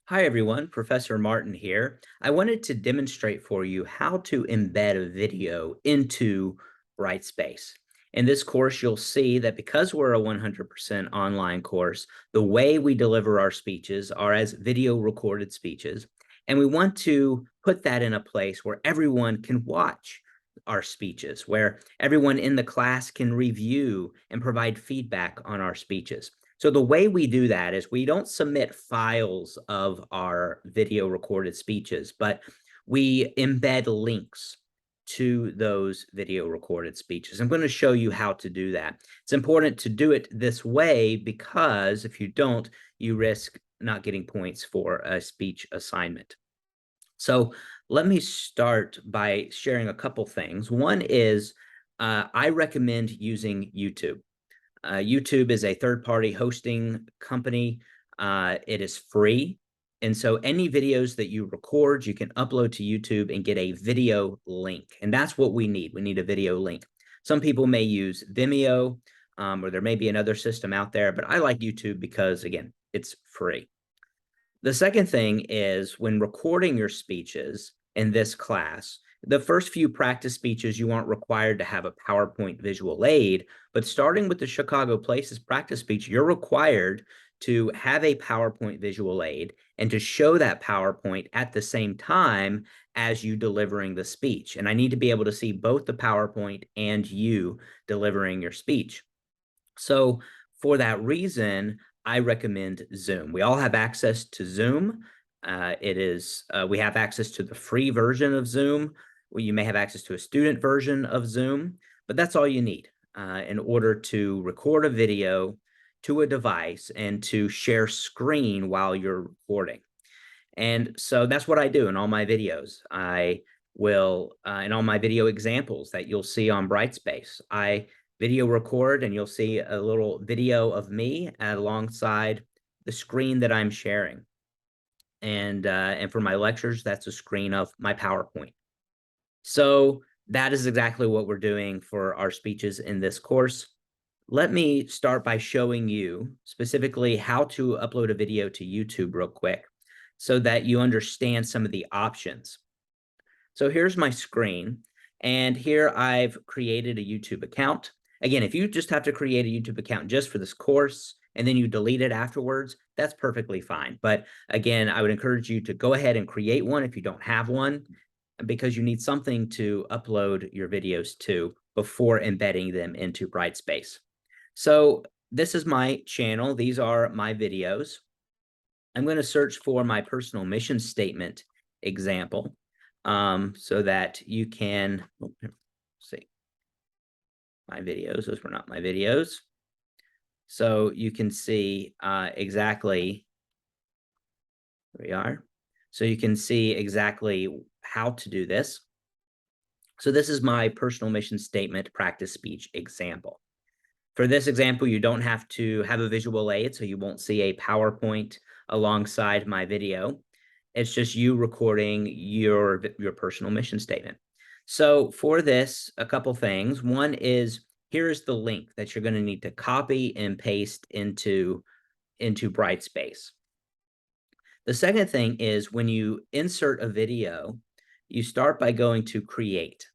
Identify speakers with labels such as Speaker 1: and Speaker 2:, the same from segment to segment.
Speaker 1: Hi everyone, Professor Martin here. I wanted to demonstrate for you how to embed a video into Brightspace. In this course, you'll see that because we're a 100% online course, the way we deliver our speeches are as video recorded speeches. And we want to put that in a place where everyone can watch our speeches, where everyone in the class can review and provide feedback on our speeches. So the way we do that is we don't submit files of our video recorded speeches, but we embed links to those video recorded speeches. I'm going to show you how to do that. It's important to do it this way because if you don't, you risk not getting points for a speech assignment. So let me start by sharing a couple things. One is I recommend using YouTube. YouTube is a third-party hosting company. It is free. And so any videos that you record, you can upload to YouTube and get a video link. And that's what we need. We need a video link. Some people may use Vimeo, or there may be another system out there, but I like YouTube because, again, it's free. The second thing is when recording your speeches in this class, the first few practice speeches, you aren't required to have a PowerPoint visual aid, but starting with the Chicago Places practice speech, you're required to have a PowerPoint visual aid and to show that PowerPoint at the same time as you delivering the speech. And I need to be able to see both the PowerPoint and you delivering your speech. So for that reason, I recommend Zoom. We all have access to Zoom. We have access to the free version of Zoom. You may have access to a student version of Zoom, but that's all you need in order to record a video to a device and to share screen while you're recording. And so that's what I do in all my videos. I will, in all my video examples that you'll see on Brightspace, I video record and you'll see a little video of me alongside the screen that I'm sharing. And for my lectures, that's a screen of my PowerPoint. So that is exactly what we're doing for our speeches in this course. Let me start by showing you specifically how to upload a video to YouTube real quick so that you understand some of the options. So here's my screen, and here I've created a YouTube account. Again, if you just have to create a YouTube account just for this course and then you delete it afterwards, that's perfectly fine. But again, I would encourage you to go ahead and create one if you don't have one, because you need something to upload your videos to before embedding them into Brightspace. So this is my channel. These are my videos. I'm going to search for my personal mission statement example so that you can see my videos. Those were not my videos. So you can see exactly, here we are. So you can see exactly how to do this. So this is my personal mission statement practice speech example. For this example, you don't have to have a visual aid, so you won't see a PowerPoint alongside my video. It's just you recording your personal mission statement. So for this, a couple things. One is here's the link that you're going to need to copy and paste into Brightspace. The second thing is when you insert a video, you start by going to create.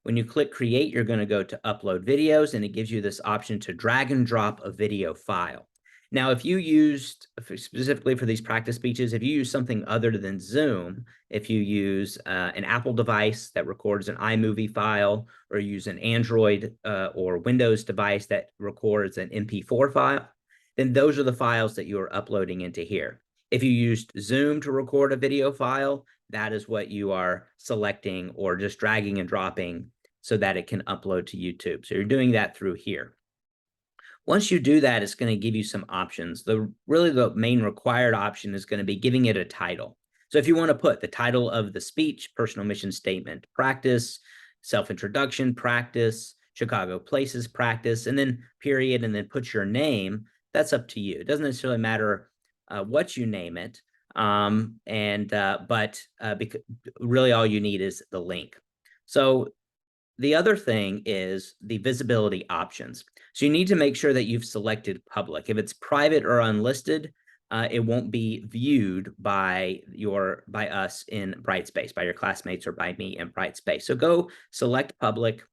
Speaker 1: When you click create, you're going to go to upload videos, and it gives you this option to drag and drop a video file. Now, if you used specifically for these practice speeches, if you use something other than Zoom, if you use an Apple device that records an iMovie file, or use an Android or Windows device that records an MP4 file, then those are the files that you are uploading into here. If you used Zoom to record a video file, that is what you are selecting or just dragging and dropping so that it can upload to YouTube. So you're doing that through here. Once you do that, it's going to give you some options. Really the main required option is going to be giving it a title. So if you want to put the title of the speech, personal mission statement practice, self-introduction practice, Chicago Places practice, and then period, and then put your name, that's up to you. It doesn't necessarily matter what you name it, but really all you need is the link. So the other thing is the visibility options. So you need to make sure that you've selected public. If it's private or unlisted, it won't be viewed by us in Brightspace, by your classmates or by me in Brightspace. So go select public.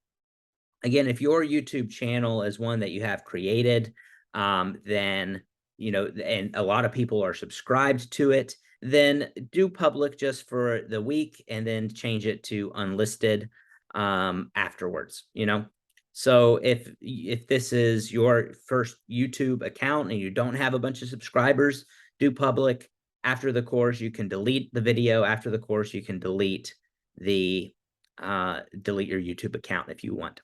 Speaker 1: Again, if your YouTube channel is one that you have created, then, and a lot of people are subscribed to it, then do public just for the week and then change it to unlisted afterwards. So if this is your first YouTube account and you don't have a bunch of subscribers, do public. After the course, you can delete the video. After the course, you can delete your YouTube account if you want.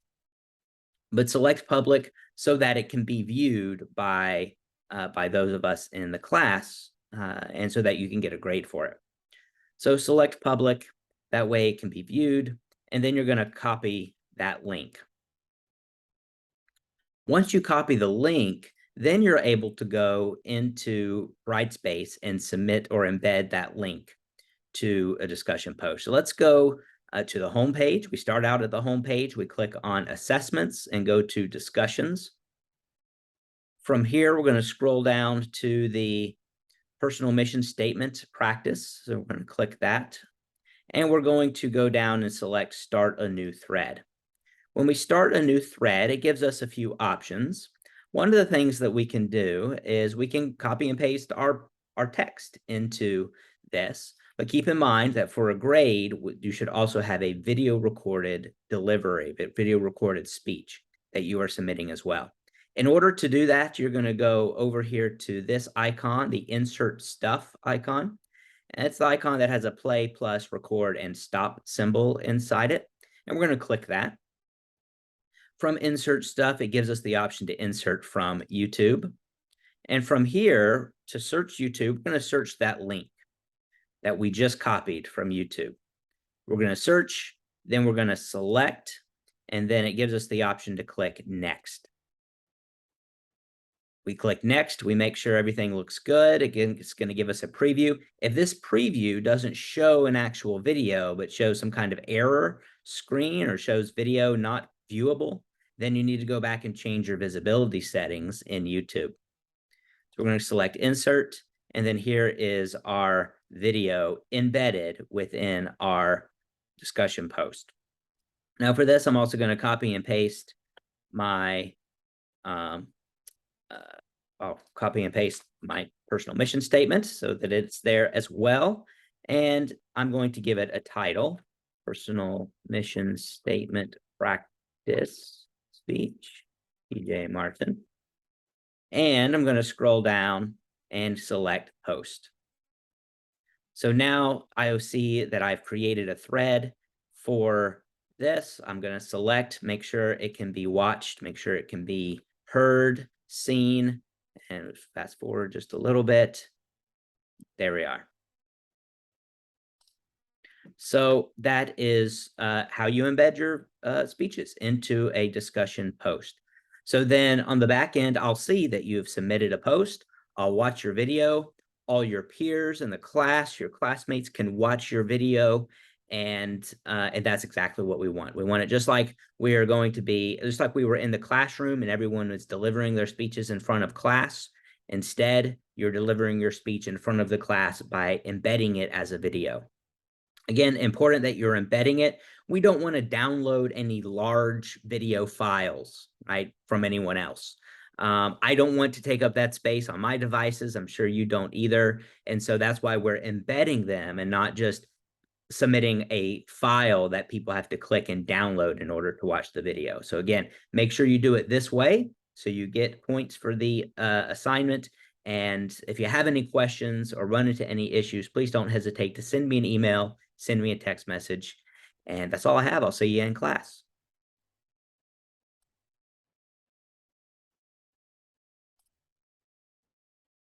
Speaker 1: But select public so that it can be viewed by those of us in the class, and so that you can get a grade for it. So select public, that way it can be viewed, and then you're going to copy that link. Once you copy the link, then you're able to go into Brightspace and submit or embed that link to a discussion post. So let's go to the home page. We start out at the home page. We click on assessments and go to discussions. From here, we're going to scroll down to the personal mission statement practice. So we're going to click that. And we're going to go down and select start a new thread. When we start a new thread, it gives us a few options. One of the things that we can do is we can copy and paste our text into this. But keep in mind that for a grade, you should also have a video recorded delivery, a video recorded speech that you are submitting as well. In order to do that, you're going to go over here to this icon, the insert stuff icon. And it's the icon that has a play plus record and stop symbol inside it. And we're going to click that. From insert stuff, it gives us the option to insert from YouTube. And from here to search YouTube, we're going to search that link that we just copied from YouTube. We're going to search, then we're going to select, and then it gives us the option to click next. We click next, we make sure everything looks good. Again, it's going to give us a preview. If this preview doesn't show an actual video, but shows some kind of error screen or shows video not viewable, then you need to go back and change your visibility settings in YouTube. So we're going to select insert, and then here is our video embedded within our discussion post. Now for this, I'm also going to copy and paste my copy and paste my personal mission statement so that it's there as well. And I'm going to give it a title, personal mission statement practice speech, PJ Martin. And I'm going to scroll down and select post. So now I see that I've created a thread for this. I'm going to select, make sure it can be watched, make sure it can be heard, seen, and fast forward just a little bit. There we are. So that is how you embed your speeches into a discussion post. So then on the back end, I'll see that you've submitted a post. I'll watch your video. All your peers in the class, your classmates can watch your video. And that's exactly what we want. We want it just like we are going to be, just like we were in the classroom and everyone was delivering their speeches in front of class. Instead, you're delivering your speech in front of the class by embedding it as a video. Again, important that you're embedding it. We don't want to download any large video files, right, from anyone else. I don't want to take up that space on my devices. I'm sure you don't either. And so that's why we're embedding them and not just submitting a file that people have to click and download in order to watch the video. So again, make sure you do it this way so you get points for the assignment. And if you have any questions or run into any issues, please don't hesitate to send me an email, send me a text message. And that's all I have. I'll see you in class.